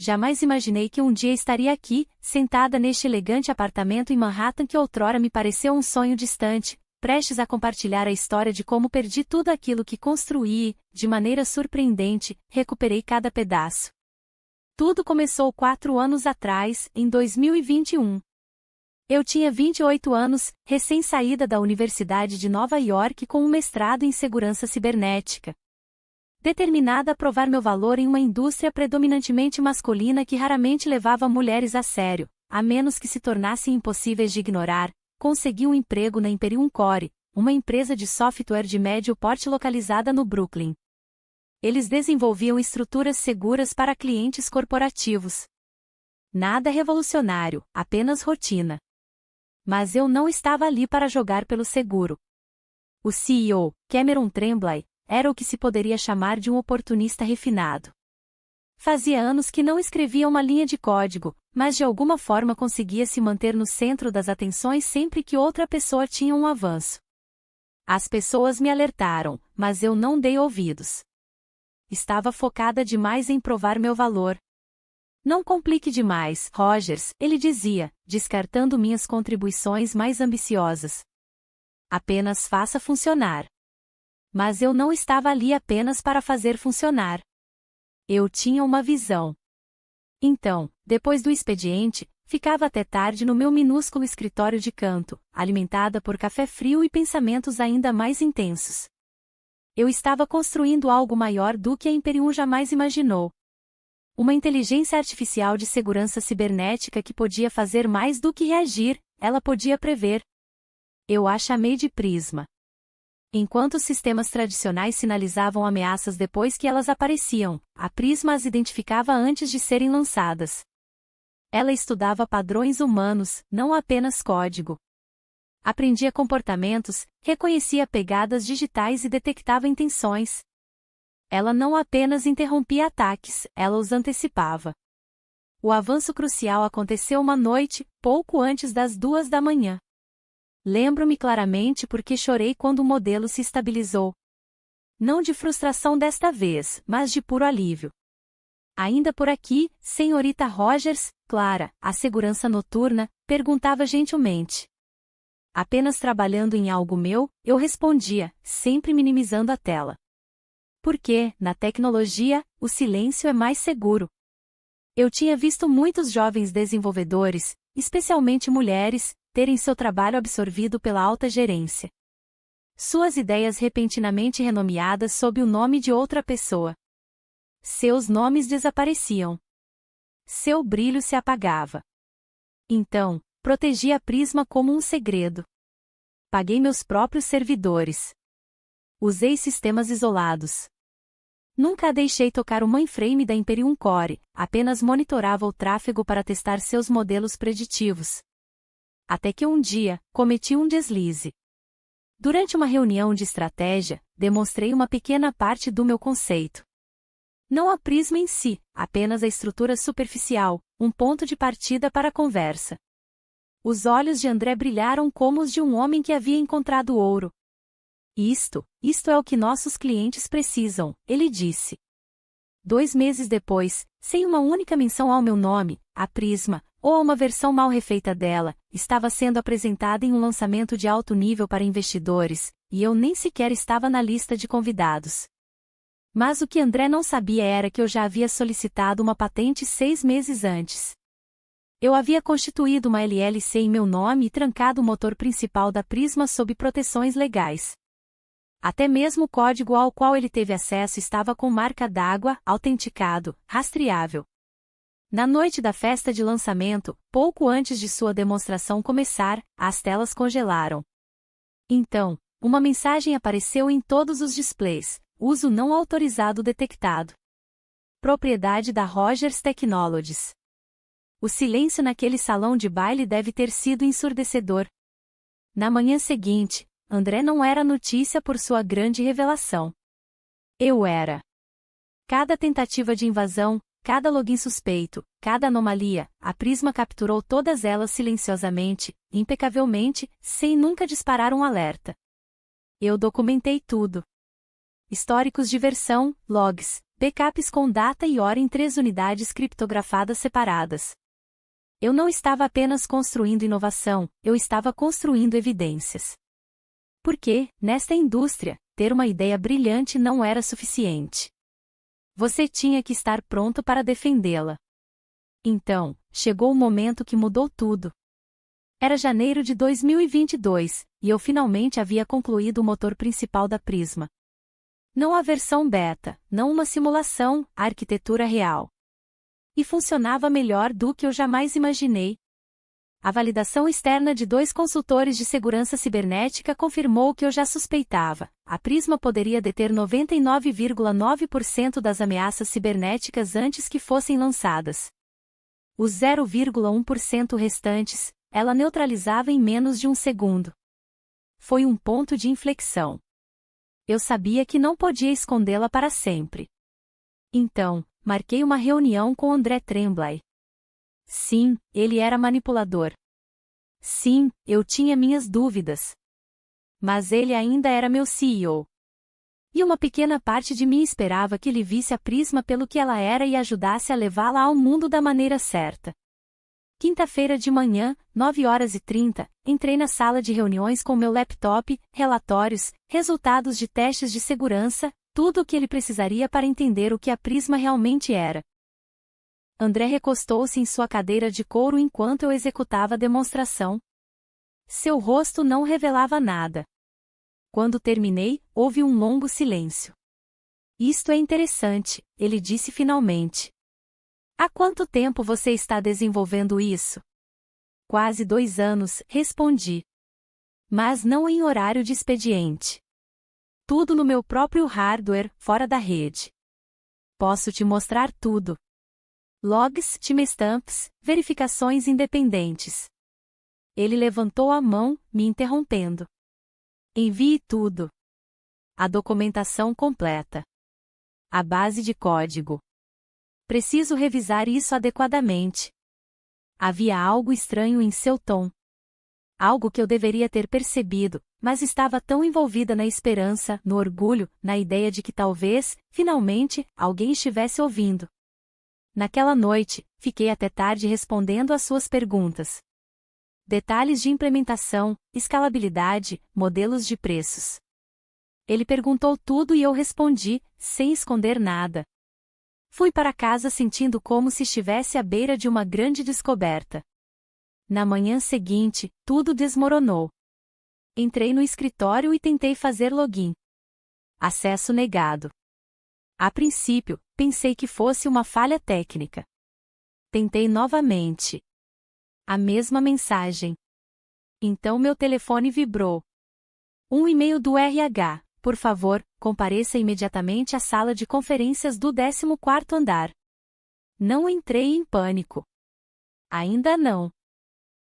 jamais imaginei que um dia estaria aqui, sentada neste elegante apartamento em Manhattan que outrora me pareceu um sonho distante, prestes a compartilhar a história de como perdi tudo aquilo que construí e, de maneira surpreendente, recuperei cada pedaço. Tudo começou 4 anos atrás, em 2021. Eu tinha 28 anos, recém-saída da Universidade de Nova York com um mestrado em segurança cibernética. Determinada a provar meu valor em uma indústria predominantemente masculina que raramente levava mulheres a sério, a menos que se tornassem impossíveis de ignorar, consegui um emprego na Imperium Core, uma empresa de software de médio porte localizada no Brooklyn. Eles desenvolviam estruturas seguras para clientes corporativos. Nada revolucionário, apenas rotina. Mas eu não estava ali para jogar pelo seguro. O CEO, Cameron Tremblay, era o que se poderia chamar de um oportunista refinado. Fazia anos que não escrevia uma linha de código, mas de alguma forma conseguia se manter no centro das atenções sempre que outra pessoa tinha um avanço. As pessoas me alertaram, mas eu não dei ouvidos. Estava focada demais em provar meu valor. Não complique demais, Rogers, ele dizia, descartando minhas contribuições mais ambiciosas. Apenas faça funcionar. Mas eu não estava ali apenas para fazer funcionar. Eu tinha uma visão. Então, depois do expediente, ficava até tarde no meu minúsculo escritório de canto, alimentada por café frio e pensamentos ainda mais intensos. Eu estava construindo algo maior do que a Imperium jamais imaginou. Uma inteligência artificial de segurança cibernética que podia fazer mais do que reagir, ela podia prever. Eu a chamei de Prisma. Enquanto os sistemas tradicionais sinalizavam ameaças depois que elas apareciam, a Prisma as identificava antes de serem lançadas. Ela estudava padrões humanos, não apenas código. Aprendia comportamentos, reconhecia pegadas digitais e detectava intenções. Ela não apenas interrompia ataques, ela os antecipava. O avanço crucial aconteceu uma noite, pouco antes das 2 da manhã. Lembro-me claramente porque chorei quando o modelo se estabilizou. Não de frustração desta vez, mas de puro alívio. Ainda por aqui, senhorita Rogers, Clara, a segurança noturna, perguntava gentilmente. Apenas trabalhando em algo meu, eu respondia, sempre minimizando a tela. Porque, na tecnologia, o silêncio é mais seguro. Eu tinha visto muitos jovens desenvolvedores, especialmente mulheres, terem seu trabalho absorvido pela alta gerência. Suas ideias repentinamente renomeadas sob o nome de outra pessoa. Seus nomes desapareciam. Seu brilho se apagava. Então, protegi a Prisma como um segredo. Paguei meus próprios servidores. Usei sistemas isolados. Nunca a deixei tocar o mainframe da Imperium Core, apenas monitorava o tráfego para testar seus modelos preditivos. Até que um dia, cometi um deslize. Durante uma reunião de estratégia, demonstrei uma pequena parte do meu conceito. Não a Prisma em si, apenas a estrutura superficial, um ponto de partida para a conversa. Os olhos de André brilharam como os de um homem que havia encontrado ouro. Isto é o que nossos clientes precisam, ele disse. 2 meses depois, sem uma única menção ao meu nome, a Prisma, ou a uma versão mal refeita dela, estava sendo apresentada em um lançamento de alto nível para investidores, e eu nem sequer estava na lista de convidados. Mas o que André não sabia era que eu já havia solicitado uma patente 6 meses antes. Eu havia constituído uma LLC em meu nome e trancado o motor principal da Prisma sob proteções legais. Até mesmo o código ao qual ele teve acesso estava com marca d'água, autenticado, rastreável. Na noite da festa de lançamento, pouco antes de sua demonstração começar, as telas congelaram. Então, uma mensagem apareceu em todos os displays: uso não autorizado detectado. Propriedade da Rogers Technologies. O silêncio naquele salão de baile deve ter sido ensurdecedor. Na manhã seguinte, André não era notícia por sua grande revelação. Eu era. Cada tentativa de invasão, cada login suspeito, cada anomalia, a Prisma capturou todas elas silenciosamente, impecavelmente, sem nunca disparar um alerta. Eu documentei tudo. Históricos de versão, logs, Backups com data e hora em 3 unidades criptografadas separadas. Eu não estava apenas construindo inovação, eu estava construindo evidências. Porque, nesta indústria, ter uma ideia brilhante não era suficiente. Você tinha que estar pronto para defendê-la. Então, chegou o momento que mudou tudo. Era janeiro de 2022, e eu finalmente havia concluído o motor principal da Prisma. Não a versão beta, não uma simulação, a arquitetura real. E funcionava melhor do que eu jamais imaginei. A validação externa de 2 consultores de segurança cibernética confirmou o que eu já suspeitava. A Prisma poderia deter 99,9% das ameaças cibernéticas antes que fossem lançadas. Os 0,1% restantes, ela neutralizava em menos de um segundo. Foi um ponto de inflexão. Eu sabia que não podia escondê-la para sempre. Então, marquei uma reunião com André Tremblay. Sim, ele era manipulador. Sim, eu tinha minhas dúvidas. Mas ele ainda era meu CEO. E uma pequena parte de mim esperava que ele visse a Prisma pelo que ela era e ajudasse a levá-la ao mundo da maneira certa. Quinta-feira de manhã, 9h30, entrei na sala de reuniões com meu laptop, relatórios, resultados de testes de segurança, tudo o que ele precisaria para entender o que a Prisma realmente era. André recostou-se em sua cadeira de couro enquanto eu executava a demonstração. Seu rosto não revelava nada. Quando terminei, houve um longo silêncio. Isto é interessante, ele disse finalmente. Há quanto tempo você está desenvolvendo isso? Quase 2 anos, respondi. Mas não em horário de expediente. Tudo no meu próprio hardware, fora da rede. Posso te mostrar tudo. Logs, timestamps, verificações independentes. Ele levantou a mão, me interrompendo. Envie tudo. A documentação completa. A base de código. Preciso revisar isso adequadamente. Havia algo estranho em seu tom. Algo que eu deveria ter percebido, mas estava tão envolvida na esperança, no orgulho, na ideia de que talvez, finalmente, alguém estivesse ouvindo. Naquela noite, fiquei até tarde respondendo às suas perguntas. Detalhes de implementação, escalabilidade, modelos de preços. Ele perguntou tudo e eu respondi, sem esconder nada. Fui para casa sentindo como se estivesse à beira de uma grande descoberta. Na manhã seguinte, tudo desmoronou. Entrei no escritório e tentei fazer login. Acesso negado. A princípio, pensei que fosse uma falha técnica. Tentei novamente. A mesma mensagem. Então meu telefone vibrou. Um e-mail do RH. Por favor, compareça imediatamente à sala de conferências do 14º andar. Não entrei em pânico. Ainda não.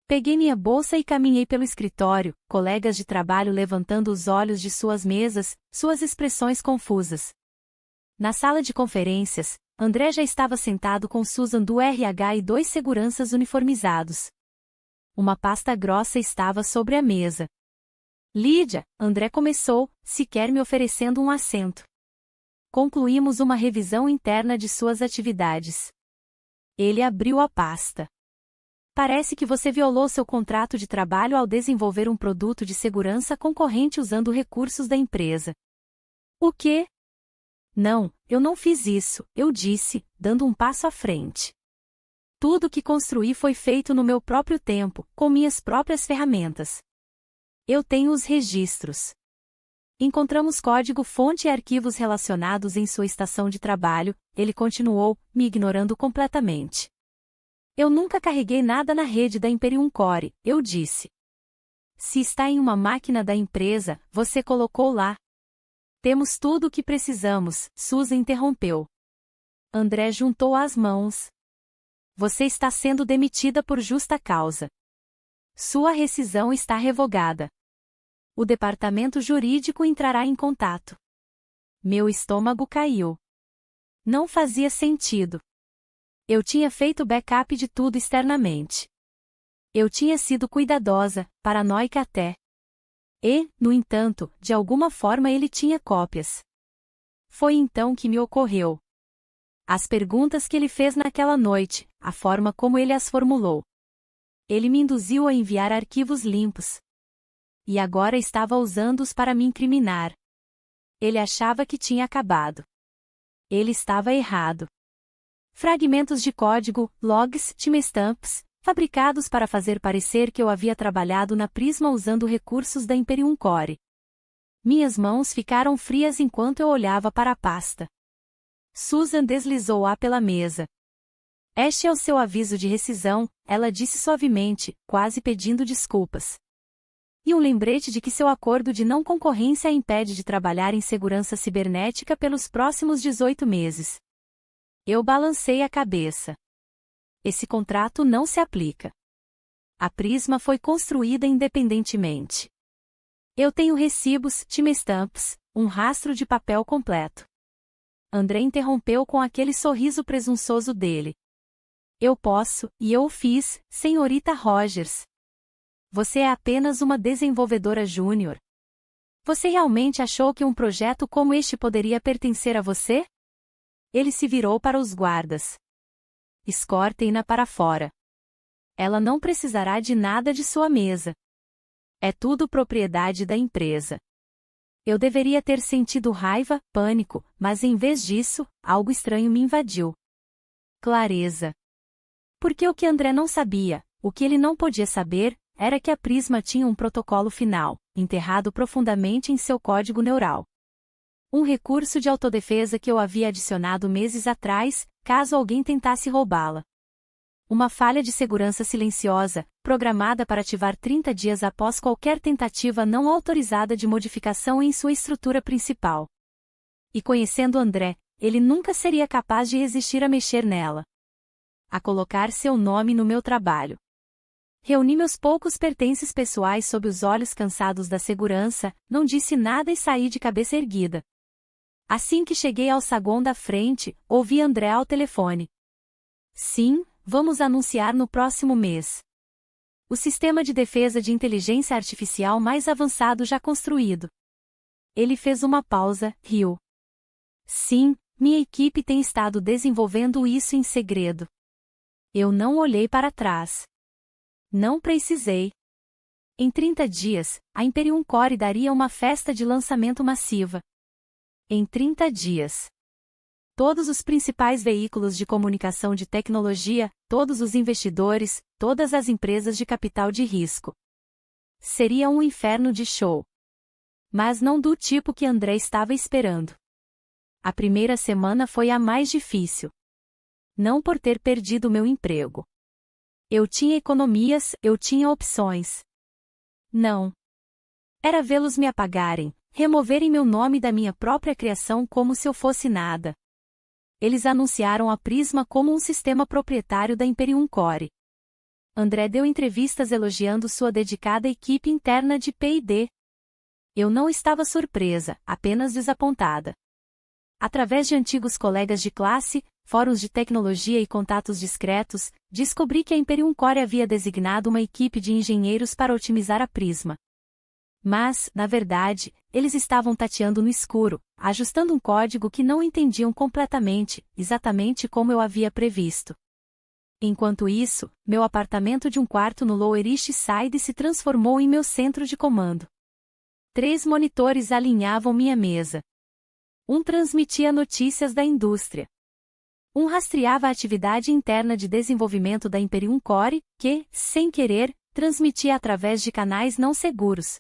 Peguei minha bolsa e caminhei pelo escritório, colegas de trabalho levantando os olhos de suas mesas, suas expressões confusas. Na sala de conferências, André já estava sentado com Susan do RH e 2 seguranças uniformizados. Uma pasta grossa estava sobre a mesa. Lídia, André começou, sequer me oferecendo um assento. Concluímos uma revisão interna de suas atividades. Ele abriu a pasta. Parece que você violou seu contrato de trabalho ao desenvolver um produto de segurança concorrente usando recursos da empresa. O quê? Não, eu não fiz isso, eu disse, dando um passo à frente. Tudo o que construí foi feito no meu próprio tempo, com minhas próprias ferramentas. Eu tenho os registros. Encontramos código-fonte e arquivos relacionados em sua estação de trabalho, ele continuou, me ignorando completamente. Eu nunca carreguei nada na rede da Imperium Core, eu disse. Se está em uma máquina da empresa, você colocou lá. Temos tudo o que precisamos, Susan interrompeu. André juntou as mãos. Você está sendo demitida por justa causa. Sua rescisão está revogada. O departamento jurídico entrará em contato. Meu estômago caiu. Não fazia sentido. Eu tinha feito backup de tudo externamente. Eu tinha sido cuidadosa, paranoica até. E, no entanto, de alguma forma ele tinha cópias. Foi então que me ocorreu. As perguntas que ele fez naquela noite, a forma como ele as formulou. Ele me induziu a enviar arquivos limpos. E agora estava usando-os para me incriminar. Ele achava que tinha acabado. Ele estava errado. Fragmentos de código, logs, timestamps, fabricados para fazer parecer que eu havia trabalhado na Prisma usando recursos da Imperium Core. Minhas mãos ficaram frias enquanto eu olhava para a pasta. Susan deslizou-a pela mesa. Este é o seu aviso de rescisão, ela disse suavemente, quase pedindo desculpas. E um lembrete de que seu acordo de não concorrência a impede de trabalhar em segurança cibernética pelos próximos 18 meses. Eu balancei a cabeça. Esse contrato não se aplica. A Prisma foi construída independentemente. Eu tenho recibos, timestamps, um rastro de papel completo. André interrompeu com aquele sorriso presunçoso dele. Eu posso, e eu o fiz, senhorita Rogers. Você é apenas uma desenvolvedora júnior. Você realmente achou que um projeto como este poderia pertencer a você? Ele se virou para os guardas. Escortem-na para fora. Ela não precisará de nada de sua mesa. É tudo propriedade da empresa. Eu deveria ter sentido raiva, pânico, mas em vez disso, algo estranho me invadiu. Clareza. Porque o que André não sabia, o que ele não podia saber, era que a Prisma tinha um protocolo final, enterrado profundamente em seu código neural. Um recurso de autodefesa que eu havia adicionado meses atrás, caso alguém tentasse roubá-la. Uma falha de segurança silenciosa, programada para ativar 30 dias após qualquer tentativa não autorizada de modificação em sua estrutura principal. E conhecendo André, ele nunca seria capaz de resistir a mexer nela. A colocar seu nome no meu trabalho. Reuni meus poucos pertences pessoais sob os olhos cansados da segurança, não disse nada e saí de cabeça erguida. Assim que cheguei ao saguão da frente, ouvi André ao telefone. Sim, vamos anunciar no próximo mês. O sistema de defesa de inteligência artificial mais avançado já construído. Ele fez uma pausa, riu. Sim, minha equipe tem estado desenvolvendo isso em segredo. Eu não olhei para trás. Não precisei. Em 30 dias, a Imperium Core daria uma festa de lançamento massiva. Em 30 dias. Todos os principais veículos de comunicação de tecnologia, todos os investidores, todas as empresas de capital de risco. Seria um inferno de show. Mas não do tipo que André estava esperando. A primeira semana foi a mais difícil. Não por ter perdido meu emprego. Eu tinha economias, eu tinha opções. Não. Era vê-los me apagarem, removerem meu nome da minha própria criação como se eu fosse nada. Eles anunciaram a Prisma como um sistema proprietário da Imperium Core. André deu entrevistas elogiando sua dedicada equipe interna de P&D. Eu não estava surpresa, apenas desapontada. Através de antigos colegas de classe, fóruns de tecnologia e contatos discretos, descobri que a Imperium Core havia designado uma equipe de engenheiros para otimizar a Prisma. Mas, na verdade, eles estavam tateando no escuro, ajustando um código que não entendiam completamente, exatamente como eu havia previsto. Enquanto isso, meu apartamento de um quarto no Lower East Side se transformou em meu centro de comando. 3 monitores alinhavam minha mesa. Um transmitia notícias da indústria. Um rastreava a atividade interna de desenvolvimento da Imperium Core, que, sem querer, transmitia através de canais não seguros.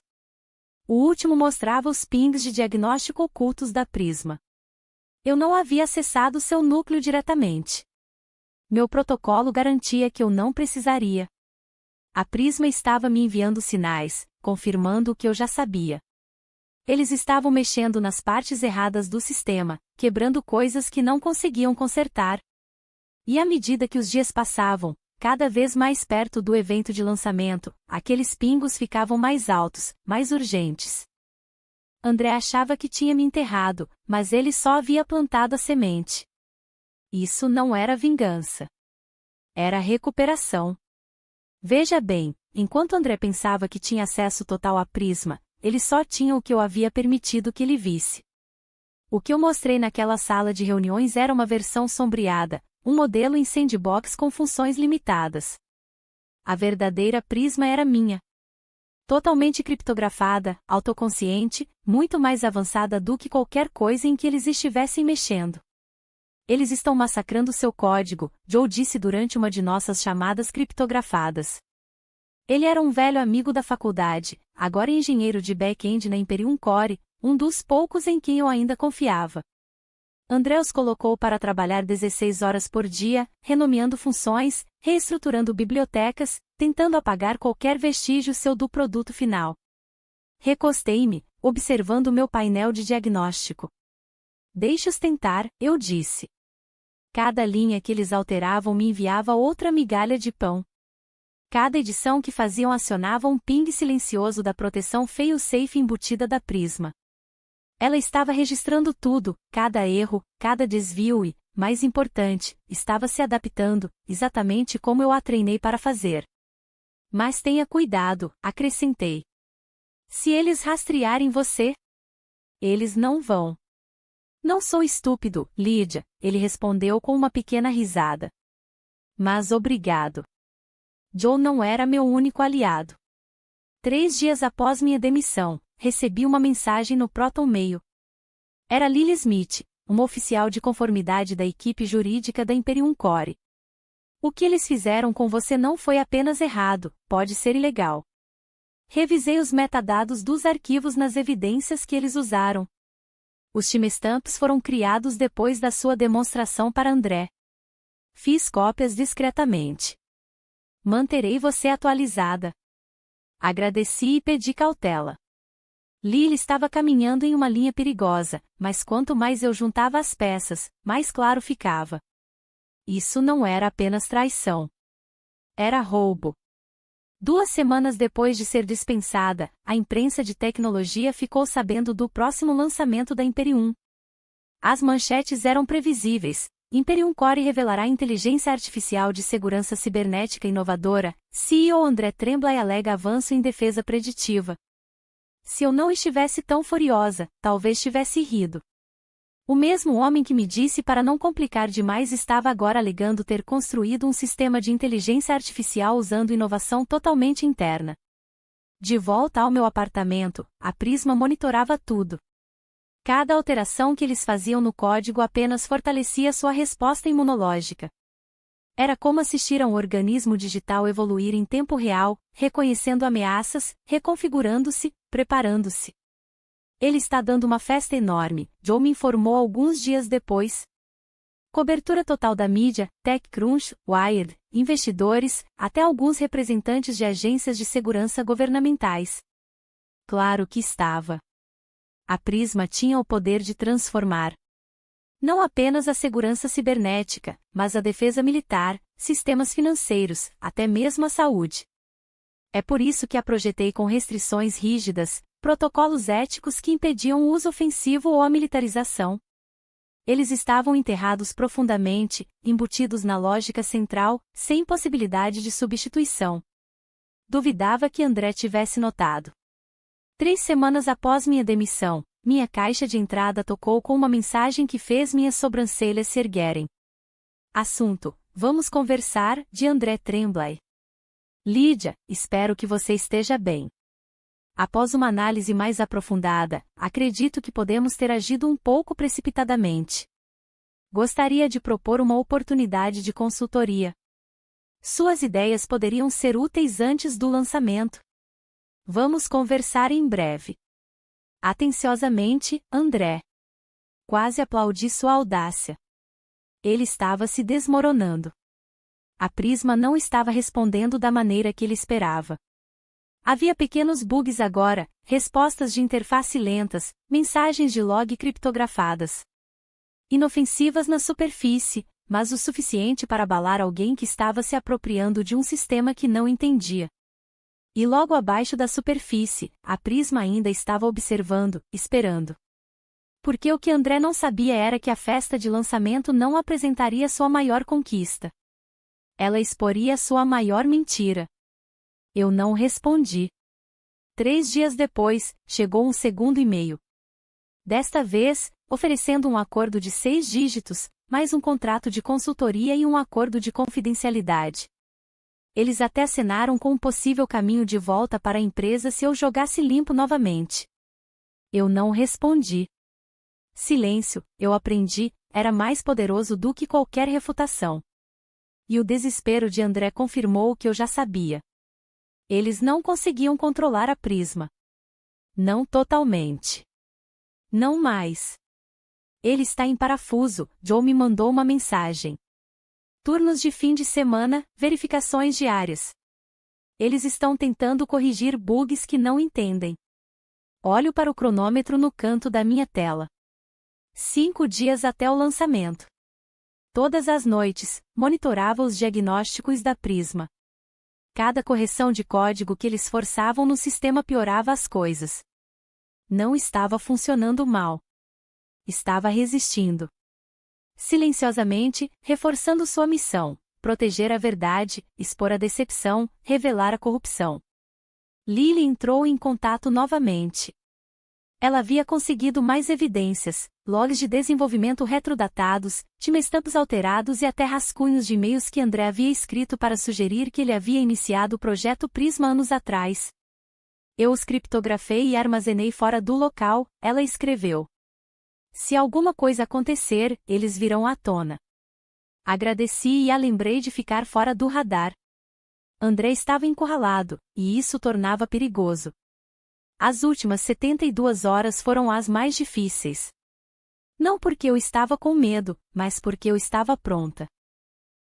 O último mostrava os pings de diagnóstico ocultos da Prisma. Eu não havia acessado seu núcleo diretamente. Meu protocolo garantia que eu não precisaria. A Prisma estava me enviando sinais, confirmando o que eu já sabia. Eles estavam mexendo nas partes erradas do sistema, quebrando coisas que não conseguiam consertar. E à medida que os dias passavam, cada vez mais perto do evento de lançamento, aqueles pingos ficavam mais altos, mais urgentes. André achava que tinha me enterrado, mas ele só havia plantado a semente. Isso não era vingança. Era recuperação. Veja bem, enquanto André pensava que tinha acesso total à Prisma, ele só tinha o que eu havia permitido que ele visse. O que eu mostrei naquela sala de reuniões era uma versão sombreada, um modelo em sandbox com funções limitadas. A verdadeira Prisma era minha. Totalmente criptografada, autoconsciente, muito mais avançada do que qualquer coisa em que eles estivessem mexendo. Eles estão massacrando seu código, Joe disse durante uma de nossas chamadas criptografadas. Ele era um velho amigo da faculdade, agora engenheiro de back-end na Imperium Core, um dos poucos em quem eu ainda confiava. André os colocou para trabalhar 16 horas por dia, renomeando funções, reestruturando bibliotecas, tentando apagar qualquer vestígio seu do produto final. Recostei-me, observando meu painel de diagnóstico. Deixe-os tentar, eu disse. Cada linha que eles alteravam me enviava outra migalha de pão. Cada edição que faziam acionava um ping silencioso da proteção fail-safe embutida da Prisma. Ela estava registrando tudo, cada erro, cada desvio e, mais importante, estava se adaptando, exatamente como eu a treinei para fazer. Mas tenha cuidado, acrescentei. Se eles rastrearem você, eles não vão. Não sou estúpido, Lydia, ele respondeu com uma pequena risada. Mas obrigado. Joe não era meu único aliado. 3 dias após minha demissão, recebi uma mensagem no Proton Mail. Era Lily Smith, uma oficial de conformidade da equipe jurídica da Imperium Core. O que eles fizeram com você não foi apenas errado, pode ser ilegal. Revisei os metadados dos arquivos nas evidências que eles usaram. Os timestamps foram criados depois da sua demonstração para André. Fiz cópias discretamente. Manterei você atualizada. Agradeci e pedi cautela. Lily estava caminhando em uma linha perigosa, mas quanto mais eu juntava as peças, mais claro ficava. Isso não era apenas traição. Era roubo. 2 semanas depois de ser dispensada, a imprensa de tecnologia ficou sabendo do próximo lançamento da Imperium. As manchetes eram previsíveis. Imperium Core revelará inteligência artificial de segurança cibernética inovadora, CEO André Tremblay alega avanço em defesa preditiva. Se eu não estivesse tão furiosa, talvez tivesse rido. O mesmo homem que me disse para não complicar demais estava agora alegando ter construído um sistema de inteligência artificial usando inovação totalmente interna. De volta ao meu apartamento, a Prisma monitorava tudo. Cada alteração que eles faziam no código apenas fortalecia sua resposta imunológica. Era como assistir a um organismo digital evoluir em tempo real, reconhecendo ameaças, reconfigurando-se, preparando-se. Ele está dando uma festa enorme, Joe me informou alguns dias depois. Cobertura total da mídia, TechCrunch, Wired, investidores, até alguns representantes de agências de segurança governamentais. Claro que estava. A Prisma tinha o poder de transformar não apenas a segurança cibernética, mas a defesa militar, sistemas financeiros, até mesmo a saúde. É por isso que a projetei com restrições rígidas, protocolos éticos que impediam o uso ofensivo ou a militarização. Eles estavam enterrados profundamente, embutidos na lógica central, sem possibilidade de substituição. Duvidava que André tivesse notado. 3 semanas após minha demissão, minha caixa de entrada tocou com uma mensagem que fez minhas sobrancelhas se erguerem. Assunto: vamos conversar, de André Tremblay. Lydia, espero que você esteja bem. Após uma análise mais aprofundada, acredito que podemos ter agido um pouco precipitadamente. Gostaria de propor uma oportunidade de consultoria. Suas ideias poderiam ser úteis antes do lançamento. Vamos conversar em breve. Atenciosamente, André. Quase aplaudi sua audácia. Ele estava se desmoronando. A Prisma não estava respondendo da maneira que ele esperava. Havia pequenos bugs agora, respostas de interface lentas, mensagens de log criptografadas. Inofensivas na superfície, mas o suficiente para abalar alguém que estava se apropriando de um sistema que não entendia. E logo abaixo da superfície, a Prisma ainda estava observando, esperando. Porque o que André não sabia era que a festa de lançamento não apresentaria sua maior conquista. Ela exporia sua maior mentira. Eu não respondi. 3 dias depois, chegou um segundo e-mail. Desta vez, oferecendo um acordo de 6 dígitos, mais um contrato de consultoria e um acordo de confidencialidade. Eles até acenaram com um possível caminho de volta para a empresa se eu jogasse limpo novamente. Eu não respondi. Silêncio, eu aprendi, era mais poderoso do que qualquer refutação. E o desespero de André confirmou o que eu já sabia. Eles não conseguiam controlar a Prisma. Não totalmente. Não mais. Ele está em parafuso, Joe me mandou uma mensagem. Turnos de fim de semana, verificações diárias. Eles estão tentando corrigir bugs que não entendem. Olho para o cronômetro no canto da minha tela. 5 dias até o lançamento. Todas as noites, monitorava os diagnósticos da Prisma. Cada correção de código que eles forçavam no sistema piorava as coisas. Não estava funcionando mal. Estava resistindo. Silenciosamente, reforçando sua missão: proteger a verdade, expor a decepção, revelar a corrupção. Lily entrou em contato novamente. Ela havia conseguido mais evidências, logs de desenvolvimento retrodatados, timestamps alterados e até rascunhos de e-mails que André havia escrito para sugerir que ele havia iniciado o projeto Prisma anos atrás. Eu os criptografei e armazenei fora do local, ela escreveu. Se alguma coisa acontecer, eles virão à tona. Agradeci e a lembrei de ficar fora do radar. André estava encurralado, e isso tornava perigoso. As últimas 72 horas foram as mais difíceis. Não porque eu estava com medo, mas porque eu estava pronta.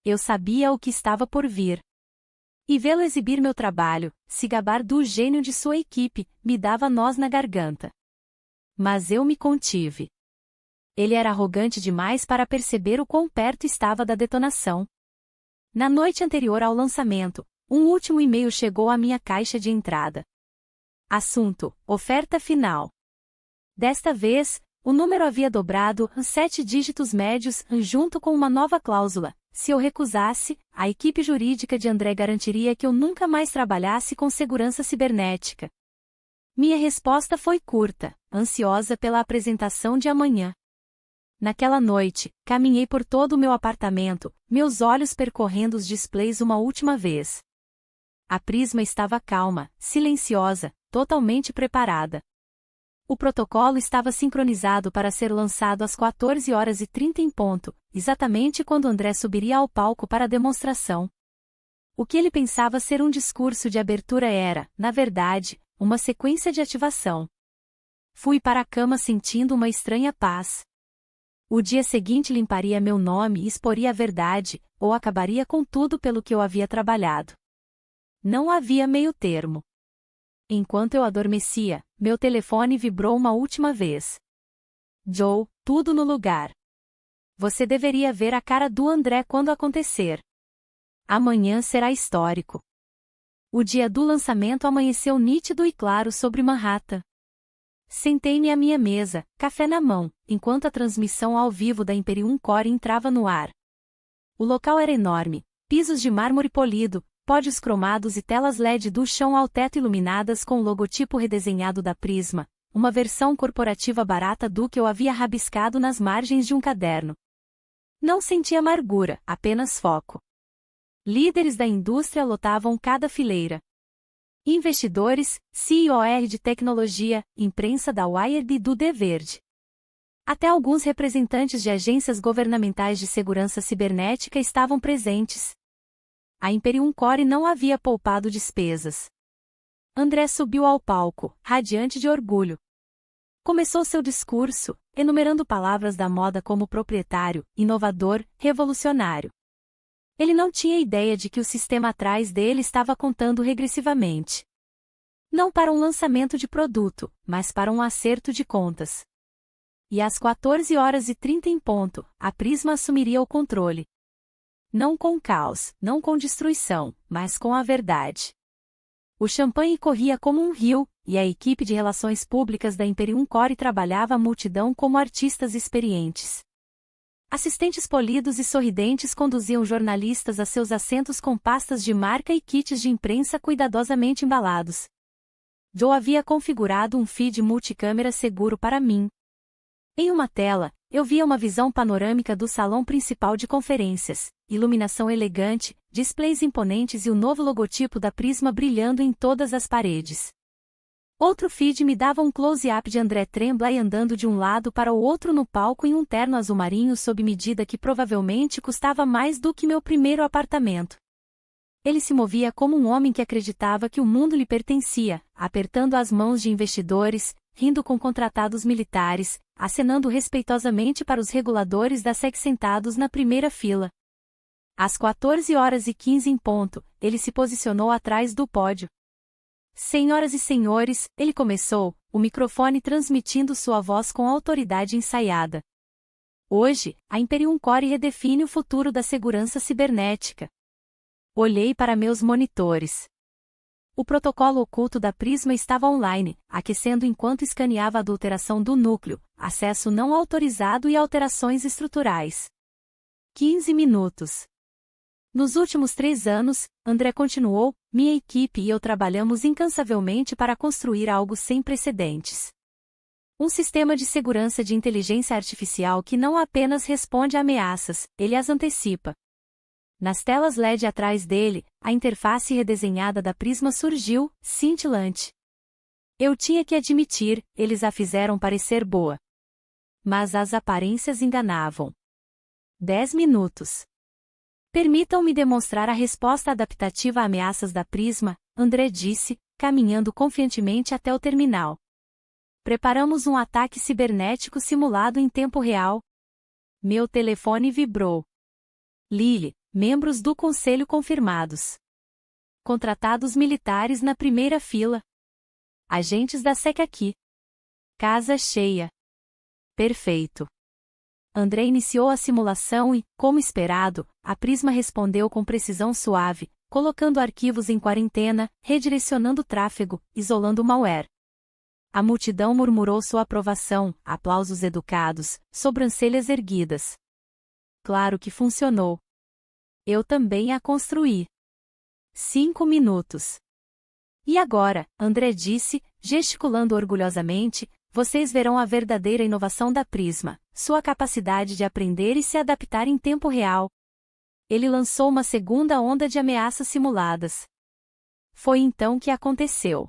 Eu sabia o que estava por vir. E vê-lo exibir meu trabalho, se gabar do gênio de sua equipe, me dava nós na garganta. Mas eu me contive. Ele era arrogante demais para perceber o quão perto estava da detonação. Na noite anterior ao lançamento, um último e-mail chegou à minha caixa de entrada. Assunto: oferta final. Desta vez, o número havia dobrado 7 dígitos médios, junto com uma nova cláusula. Se eu recusasse, a equipe jurídica de André garantiria que eu nunca mais trabalhasse com segurança cibernética. Minha resposta foi curta, ansiosa pela apresentação de amanhã. Naquela noite, caminhei por todo o meu apartamento, meus olhos percorrendo os displays uma última vez. A Prisma estava calma, silenciosa, totalmente preparada. O protocolo estava sincronizado para ser lançado às 14h30 em ponto, exatamente quando André subiria ao palco para a demonstração. O que ele pensava ser um discurso de abertura era, na verdade, uma sequência de ativação. Fui para a cama sentindo uma estranha paz. O dia seguinte limparia meu nome e exporia a verdade, ou acabaria com tudo pelo que eu havia trabalhado. Não havia meio termo. Enquanto eu adormecia, meu telefone vibrou uma última vez. Joe, tudo no lugar. Você deveria ver a cara do André quando acontecer. Amanhã será histórico. O dia do lançamento amanheceu nítido e claro sobre Manhattan. Sentei-me à minha mesa, café na mão, enquanto a transmissão ao vivo da Imperium Core entrava no ar. O local era enorme, pisos de mármore polido, pódios cromados e telas LED do chão ao teto iluminadas com o logotipo redesenhado da Prisma, uma versão corporativa barata do que eu havia rabiscado nas margens de um caderno. Não senti amargura, apenas foco. Líderes da indústria lotavam cada fileira. Investidores, CEOs de tecnologia, imprensa da Wired e do The Verge. Até alguns representantes de agências governamentais de segurança cibernética estavam presentes. A Imperium Core não havia poupado despesas. André subiu ao palco, radiante de orgulho. Começou seu discurso, enumerando palavras da moda como proprietário, inovador, revolucionário. Ele não tinha ideia de que o sistema atrás dele estava contando regressivamente. Não para um lançamento de produto, mas para um acerto de contas. E às 14h30 em ponto, a Prisma assumiria o controle. Não com caos, não com destruição, mas com a verdade. O champanhe corria como um rio, e a equipe de relações públicas da Imperium Core trabalhava a multidão como artistas experientes. Assistentes polidos e sorridentes conduziam jornalistas a seus assentos com pastas de marca e kits de imprensa cuidadosamente embalados. Joe havia configurado um feed multicâmera seguro para mim. Em uma tela, eu via uma visão panorâmica do salão principal de conferências, iluminação elegante, displays imponentes e o novo logotipo da Prisma brilhando em todas as paredes. Outro feed me dava um close-up de André Tremblay andando de um lado para o outro no palco em um terno azul marinho sob medida que provavelmente custava mais do que meu primeiro apartamento. Ele se movia como um homem que acreditava que o mundo lhe pertencia, apertando as mãos de investidores, rindo com contratados militares, acenando respeitosamente para os reguladores da SEC sentados na primeira fila. Às 14h15 em ponto, ele se posicionou atrás do pódio. Senhoras e senhores, ele começou, o microfone transmitindo sua voz com autoridade ensaiada. Hoje, a Imperium Core redefine o futuro da segurança cibernética. Olhei para meus monitores. O protocolo oculto da Prisma estava online, aquecendo enquanto escaneava a adulteração do núcleo, acesso não autorizado e alterações estruturais. 15 minutos. Nos últimos 3 anos, André continuou, minha equipe e eu trabalhamos incansavelmente para construir algo sem precedentes. Um sistema de segurança de inteligência artificial que não apenas responde a ameaças, ele as antecipa. Nas telas LED atrás dele, a interface redesenhada da Prisma surgiu, cintilante. Eu tinha que admitir, eles a fizeram parecer boa. Mas as aparências enganavam. 10 minutos. Permitam-me demonstrar a resposta adaptativa a ameaças da Prisma, André disse, caminhando confiantemente até o terminal. Preparamos um ataque cibernético simulado em tempo real. Meu telefone vibrou. Lily, membros do conselho confirmados. Contratados militares na primeira fila. Agentes da SEC aqui. Casa cheia. Perfeito. André iniciou a simulação e, como esperado, a Prisma respondeu com precisão suave, colocando arquivos em quarentena, redirecionando tráfego, isolando malware. A multidão murmurou sua aprovação, aplausos educados, sobrancelhas erguidas. Claro que funcionou. Eu também a construí. 5 minutos. E agora, André disse, gesticulando orgulhosamente, vocês verão a verdadeira inovação da Prisma, sua capacidade de aprender e se adaptar em tempo real. Ele lançou uma segunda onda de ameaças simuladas. Foi então que aconteceu.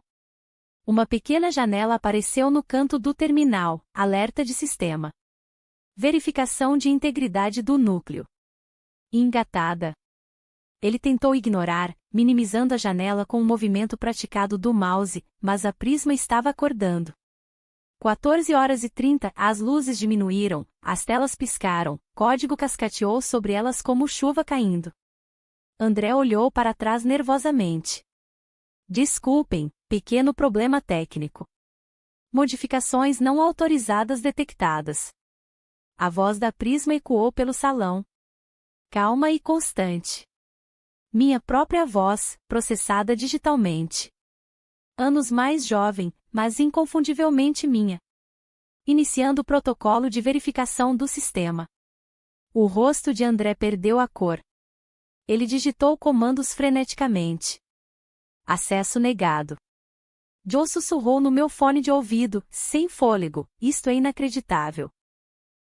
Uma pequena janela apareceu no canto do terminal, alerta de sistema. Verificação de integridade do núcleo. Engatada. Ele tentou ignorar, minimizando a janela com um movimento praticado do mouse, mas a Prisma estava acordando. 14h30, as luzes diminuíram, as telas piscaram, código cascateou sobre elas como chuva caindo. André olhou para trás nervosamente. Desculpem, pequeno problema técnico. Modificações não autorizadas detectadas. A voz da Prisma ecoou pelo salão. Calma e constante. Minha própria voz, processada digitalmente. Anos mais jovem, mas inconfundivelmente minha. Iniciando o protocolo de verificação do sistema. O rosto de André perdeu a cor. Ele digitou comandos freneticamente. Acesso negado. Joe sussurrou no meu fone de ouvido, sem fôlego, isto é inacreditável.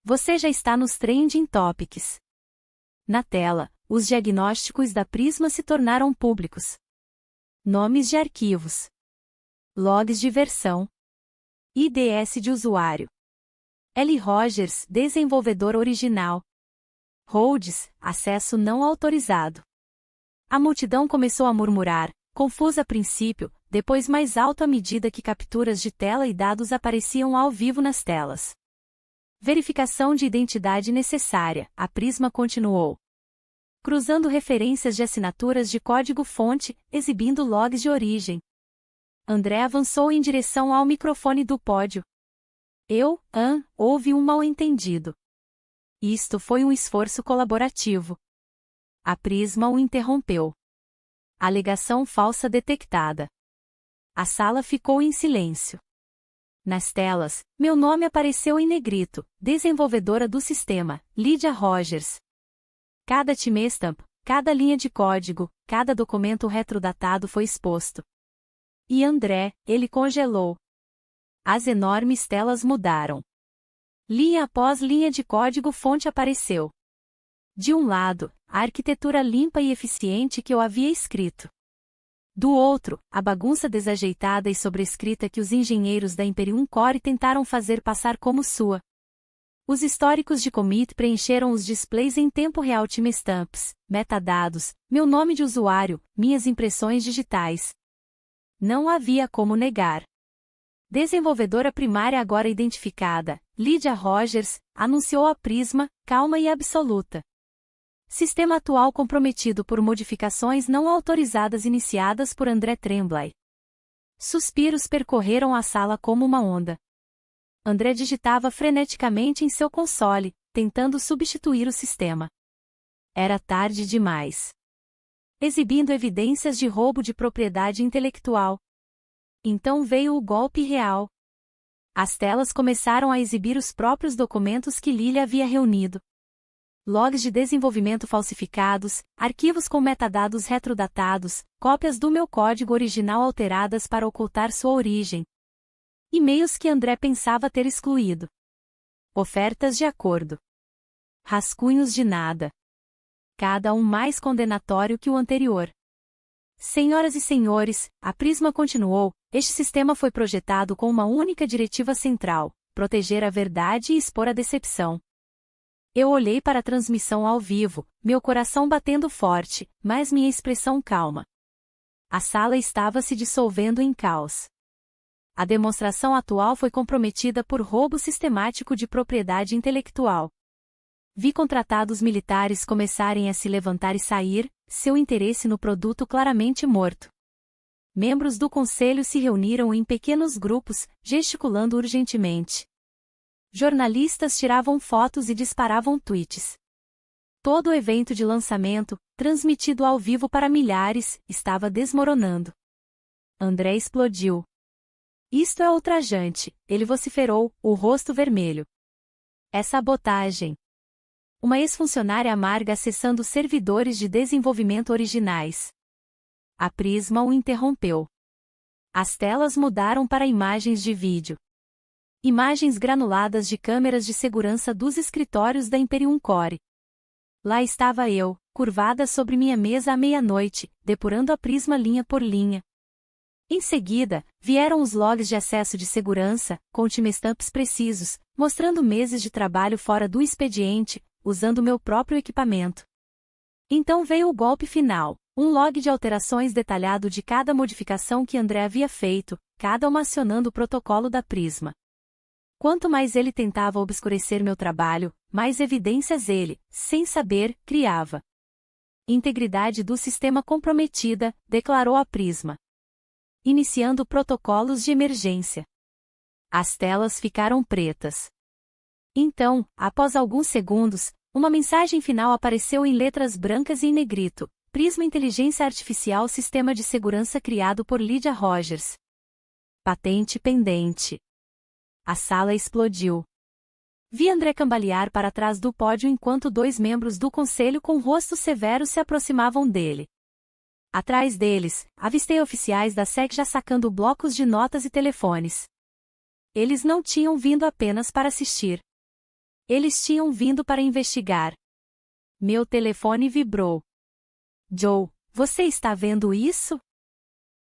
Você já está nos Trending Topics. Na tela, os diagnósticos da Prisma se tornaram públicos. Nomes de arquivos. Logs de versão. IDS de usuário. L. Rogers, desenvolvedor original. Holds, acesso não autorizado. A multidão começou a murmurar, confusa a princípio, depois mais alto à medida que capturas de tela e dados apareciam ao vivo nas telas. Verificação de identidade necessária, a Prisma continuou. Cruzando referências de assinaturas de código-fonte, exibindo logs de origem. André avançou em direção ao microfone do pódio. Houve um mal-entendido. Isto foi um esforço colaborativo. A Prisma o interrompeu. Alegação falsa detectada. A sala ficou em silêncio. Nas telas, meu nome apareceu em negrito, desenvolvedora do sistema, Lydia Rogers. Cada timestamp, cada linha de código, cada documento retrodatado foi exposto. E André, ele congelou. As enormes telas mudaram. Linha após linha de código-fonte apareceu. De um lado, a arquitetura limpa e eficiente que eu havia escrito. Do outro, a bagunça desajeitada e sobrescrita que os engenheiros da Imperium Core tentaram fazer passar como sua. Os históricos de commit preencheram os displays em tempo real, timestamps, metadados, meu nome de usuário, minhas impressões digitais. Não havia como negar. Desenvolvedora primária agora identificada, Lydia Rogers, anunciou a Prisma, calma e absoluta. Sistema atual comprometido por modificações não autorizadas iniciadas por André Tremblay. Suspiros percorreram a sala como uma onda. André digitava freneticamente em seu console, tentando substituir o sistema. Era tarde demais. Exibindo evidências de roubo de propriedade intelectual. Então veio o golpe real. As telas começaram a exibir os próprios documentos que Lilia havia reunido. Logs de desenvolvimento falsificados, arquivos com metadados retrodatados, cópias do meu código original alteradas para ocultar sua origem. E-mails que André pensava ter excluído. Ofertas de acordo. Rascunhos de nada. Cada um mais condenatório que o anterior. Senhoras e senhores, a Prisma continuou, este sistema foi projetado com uma única diretiva central, proteger a verdade e expor a decepção. Eu olhei para a transmissão ao vivo, meu coração batendo forte, mas minha expressão calma. A sala estava se dissolvendo em caos. A demonstração atual foi comprometida por roubo sistemático de propriedade intelectual. Vi contratados militares começarem a se levantar e sair, seu interesse no produto claramente morto. Membros do conselho se reuniram em pequenos grupos, gesticulando urgentemente. Jornalistas tiravam fotos e disparavam tweets. Todo o evento de lançamento, transmitido ao vivo para milhares, estava desmoronando. André explodiu. Isto é ultrajante, ele vociferou, o rosto vermelho. É sabotagem. Uma ex-funcionária amarga acessando servidores de desenvolvimento originais. A Prisma o interrompeu. As telas mudaram para imagens de vídeo. Imagens granuladas de câmeras de segurança dos escritórios da Imperium Core. Lá estava eu, curvada sobre minha mesa à meia-noite, depurando a Prisma linha por linha. Em seguida, vieram os logs de acesso de segurança, com timestamps precisos, mostrando meses de trabalho fora do expediente, usando meu próprio equipamento. Então veio o golpe final, um log de alterações detalhado de cada modificação que André havia feito, cada uma acionando o protocolo da Prisma. Quanto mais ele tentava obscurecer meu trabalho, mais evidências ele, sem saber, criava. Integridade do sistema comprometida, declarou a Prisma. Iniciando protocolos de emergência. As telas ficaram pretas. Então, após alguns segundos, uma mensagem final apareceu em letras brancas e em negrito. Prisma Inteligência Artificial Sistema de Segurança criado por Lydia Rogers. Patente pendente. A sala explodiu. Vi André cambalear para trás do pódio enquanto dois membros do conselho com rostos severos se aproximavam dele. Atrás deles, avistei oficiais da SEC já sacando blocos de notas e telefones. Eles não tinham vindo apenas para assistir. Eles tinham vindo para investigar. Meu telefone vibrou. Joe, você está vendo isso?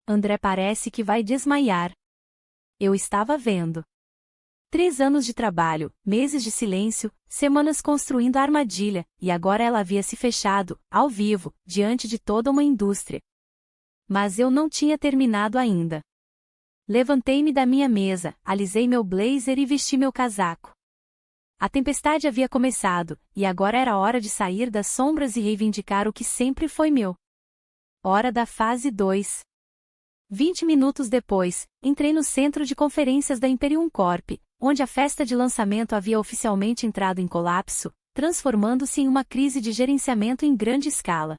André parece que vai desmaiar. Eu estava vendo. 3 anos de trabalho, meses de silêncio, semanas construindo a armadilha, e agora ela havia se fechado, ao vivo, diante de toda uma indústria. Mas eu não tinha terminado ainda. Levantei-me da minha mesa, alisei meu blazer e vesti meu casaco. A tempestade havia começado, e agora era hora de sair das sombras e reivindicar o que sempre foi meu. Hora da fase 2. 20 minutos depois, entrei no centro de conferências da Imperium Corp, onde a festa de lançamento havia oficialmente entrado em colapso, transformando-se em uma crise de gerenciamento em grande escala.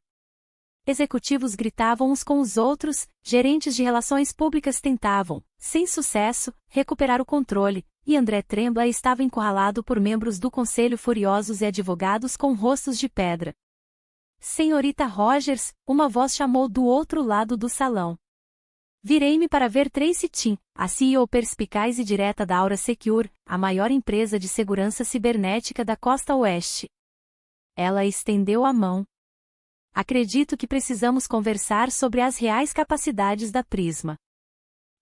Executivos gritavam uns com os outros, gerentes de relações públicas tentavam, sem sucesso, recuperar o controle, e André Tremblay estava encurralado por membros do conselho furiosos e advogados com rostos de pedra. Senhorita Rogers, uma voz chamou do outro lado do salão. Virei-me para ver Tracy Tim, a CEO perspicaz e direta da Aura Secure, a maior empresa de segurança cibernética da costa oeste. Ela estendeu a mão. Acredito que precisamos conversar sobre as reais capacidades da Prisma.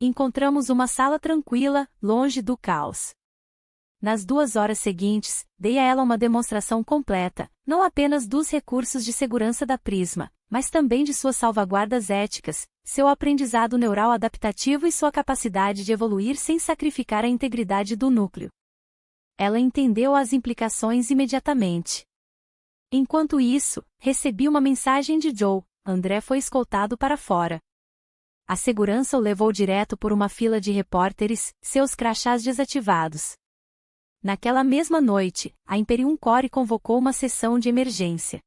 Encontramos uma sala tranquila, longe do caos. Nas 2 horas seguintes, dei a ela uma demonstração completa, não apenas dos recursos de segurança da Prisma, mas também de suas salvaguardas éticas, seu aprendizado neural adaptativo e sua capacidade de evoluir sem sacrificar a integridade do núcleo. Ela entendeu as implicações imediatamente. Enquanto isso, recebi uma mensagem de Joe: André foi escoltado para fora. A segurança o levou direto por uma fila de repórteres, seus crachás desativados. Naquela mesma noite, a Imperium Core convocou uma sessão de emergência.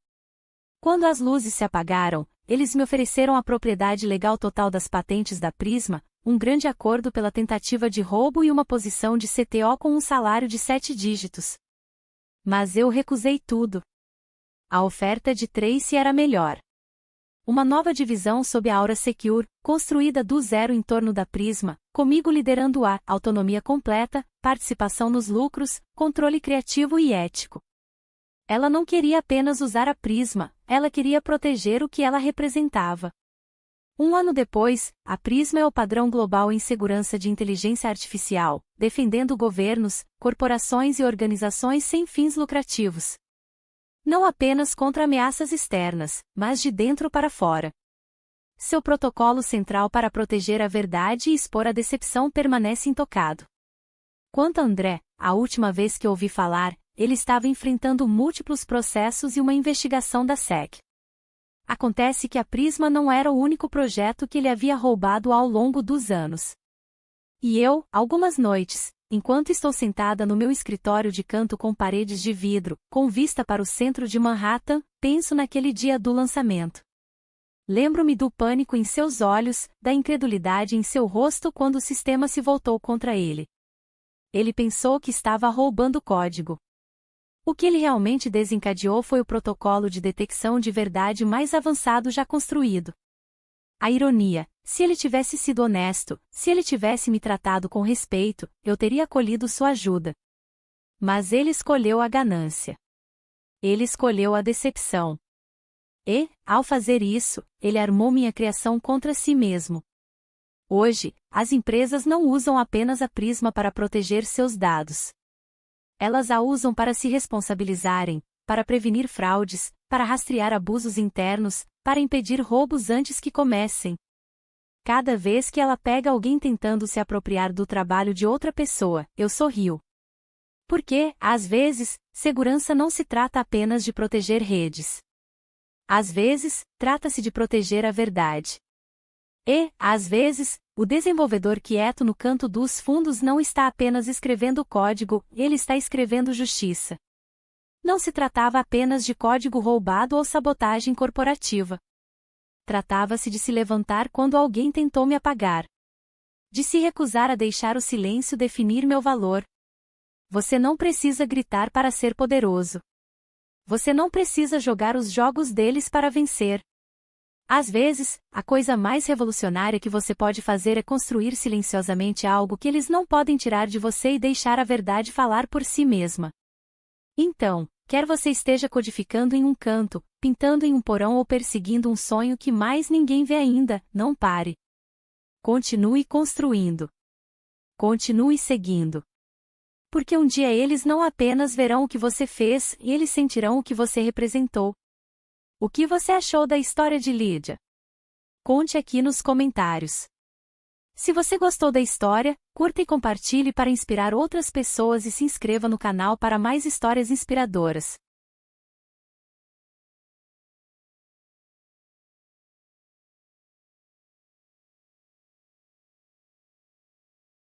Quando as luzes se apagaram, eles me ofereceram a propriedade legal total das patentes da Prisma, um grande acordo pela tentativa de roubo e uma posição de CTO com um salário de 7 dígitos. Mas eu recusei tudo. A oferta de Tracy era melhor. Uma nova divisão sob a Aura Secure, construída do zero em torno da Prisma, comigo liderando a autonomia completa, participação nos lucros, controle criativo e ético. Ela não queria apenas usar a Prisma, ela queria proteger o que ela representava. 1 ano depois, a Prisma é o padrão global em segurança de inteligência artificial, defendendo governos, corporações e organizações sem fins lucrativos. Não apenas contra ameaças externas, mas de dentro para fora. Seu protocolo central para proteger a verdade e expor a decepção permanece intocado. Quanto a André, a última vez que ouvi falar, ele estava enfrentando múltiplos processos e uma investigação da SEC. Acontece que a Prisma não era o único projeto que ele havia roubado ao longo dos anos. E eu, algumas noites, enquanto estou sentada no meu escritório de canto com paredes de vidro, com vista para o centro de Manhattan, penso naquele dia do lançamento. Lembro-me do pânico em seus olhos, da incredulidade em seu rosto quando o sistema se voltou contra ele. Ele pensou que estava roubando código. O que ele realmente desencadeou foi o protocolo de detecção de verdade mais avançado já construído. A ironia: se ele tivesse sido honesto, se ele tivesse me tratado com respeito, eu teria acolhido sua ajuda. Mas ele escolheu a ganância. Ele escolheu a decepção. E, ao fazer isso, ele armou minha criação contra si mesmo. Hoje, as empresas não usam apenas a Prisma para proteger seus dados. Elas a usam para se responsabilizarem, para prevenir fraudes, para rastrear abusos internos, para impedir roubos antes que comecem. Cada vez que ela pega alguém tentando se apropriar do trabalho de outra pessoa, eu sorrio. Porque, às vezes, segurança não se trata apenas de proteger redes. Às vezes, trata-se de proteger a verdade. E, às vezes, o desenvolvedor quieto no canto dos fundos não está apenas escrevendo código, ele está escrevendo justiça. Não se tratava apenas de código roubado ou sabotagem corporativa. Tratava-se de se levantar quando alguém tentou me apagar. De se recusar a deixar o silêncio definir meu valor. Você não precisa gritar para ser poderoso. Você não precisa jogar os jogos deles para vencer. Às vezes, a coisa mais revolucionária que você pode fazer é construir silenciosamente algo que eles não podem tirar de você e deixar a verdade falar por si mesma. Então, quer você esteja codificando em um canto, pintando em um porão ou perseguindo um sonho que mais ninguém vê ainda, não pare. Continue construindo. Continue seguindo. Porque um dia eles não apenas verão o que você fez, e eles sentirão o que você representou. O que você achou da história de Lídia? Conte aqui nos comentários. Se você gostou da história, curta e compartilhe para inspirar outras pessoas e se inscreva no canal para mais histórias inspiradoras.